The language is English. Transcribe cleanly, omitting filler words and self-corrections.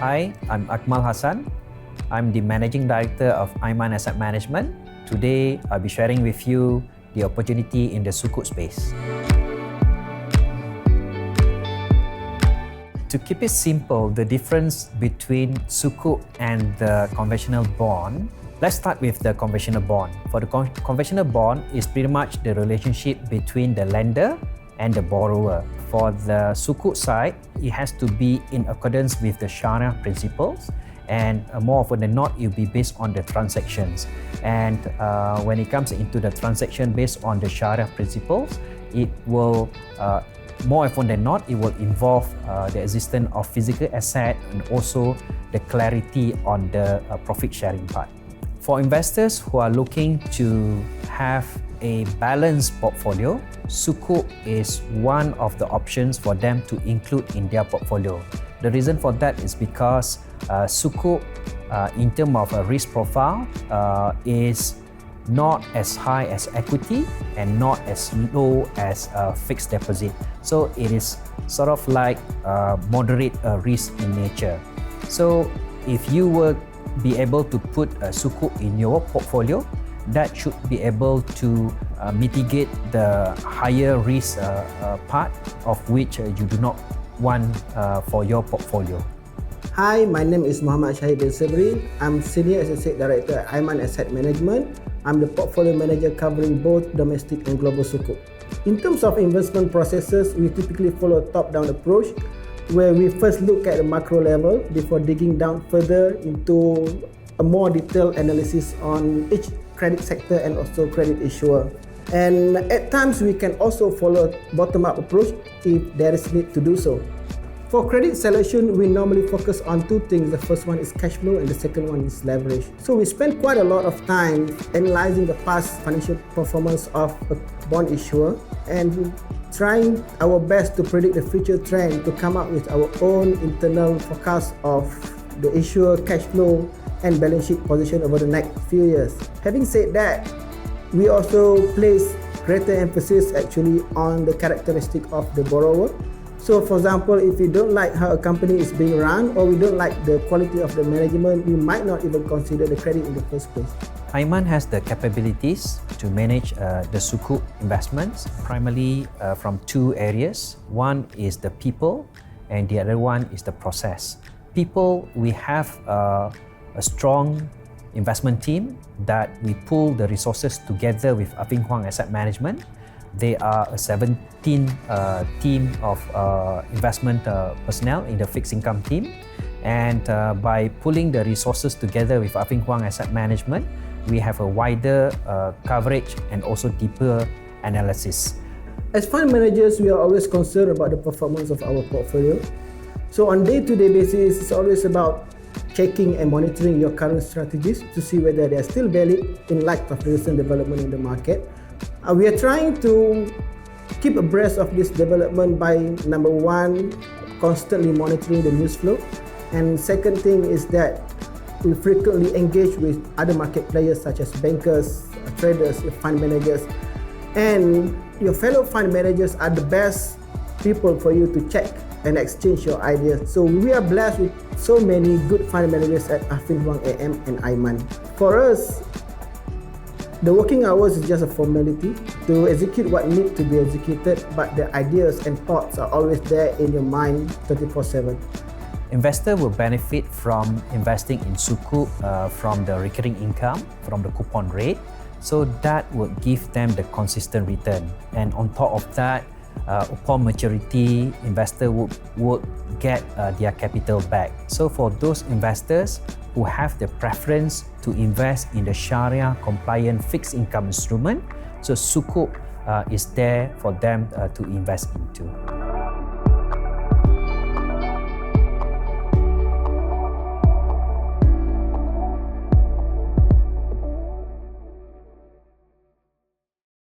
Hi, I'm Akmal Hassan. I'm the Managing Director of AIIMAN Asset Management. Today, I'll be sharing with you the opportunity in the Sukuk space. To keep it simple, the difference between Sukuk and the conventional bond, let's start with the conventional bond. For the conventional bond, is pretty much the relationship between the lender and the borrower. For the Sukuk side, it has to be in accordance with the Sharia principles, and more often than not, it will be based on the transactions. And when it comes into the transaction based on the Sharia principles, it will more often than not, it will involve the existence of physical asset and also the clarity on the profit sharing part. For investors who are looking to have a balanced portfolio, Sukuk is one of the options for them to include in their portfolio. The reason for that is because Sukuk, in terms of a risk profile, is not as high as equity and not as low as a fixed deposit. So it is sort of like moderate risk in nature. So if you were be able to put a Sukuk in your portfolio, that should be able to mitigate the higher risk part of which you do not want for your portfolio. Hi, my name is Shahir Seberi. I'm Senior Associate Director at AIIMAN Asset Management. I'm the portfolio manager covering both domestic and global Sukuk. In terms of investment processes, we typically follow a top-down approach where we first look at the macro level before digging down further into a more detailed analysis on each credit sector and also credit issuer. And at times, we can also follow a bottom-up approach if there is need to do so. For credit selection, we normally focus on two things. The first one is cash flow and the second one is leverage. So we spend quite a lot of time analyzing the past financial performance of a bond issuer and trying our best to predict the future trend to come up with our own internal forecast of the issuer cash flow and balance sheet position over the next few years. Having said that, we also place greater emphasis actually on the characteristic of the borrower. So for example, if we don't like how a company is being run or we don't like the quality of the management, we might not even consider the credit in the first place. AIIMAN has the capabilities to manage the Sukuk investments primarily from two areas. One is the people and the other one is the process. People, we have a strong investment team that we pool the resources together with Affin Hwang Asset Management. They are a 17 team of investment personnel in the fixed income team, and by pulling the resources together with Affin Hwang Asset Management, we have a wider coverage and also deeper analysis. As fund managers, we are always concerned about the performance of our portfolio. So on day-to-day basis, it's always about checking and monitoring your current strategies to see whether they are still valid in light of the recent development in the market. We are trying to keep abreast of this development by, number one, constantly monitoring the news flow. And second thing is that we frequently engage with other market players such as bankers, traders, fund managers. And your fellow fund managers are the best people for you to check and exchange your ideas. So we are blessed with so many good fund managers at Affin Hwang AM and AIIMAN. For us, the working hours is just a formality to execute what needs to be executed, but the ideas and thoughts are always there in your mind 24/7. Investor will benefit from investing in Sukuk from the recurring income, from the coupon rate, so that would give them the consistent return. And on top of that, upon maturity, investor would get their capital back. So for those investors who have the preference to invest in the Sharia compliant fixed income instrument, so Sukuk is there for them to invest into.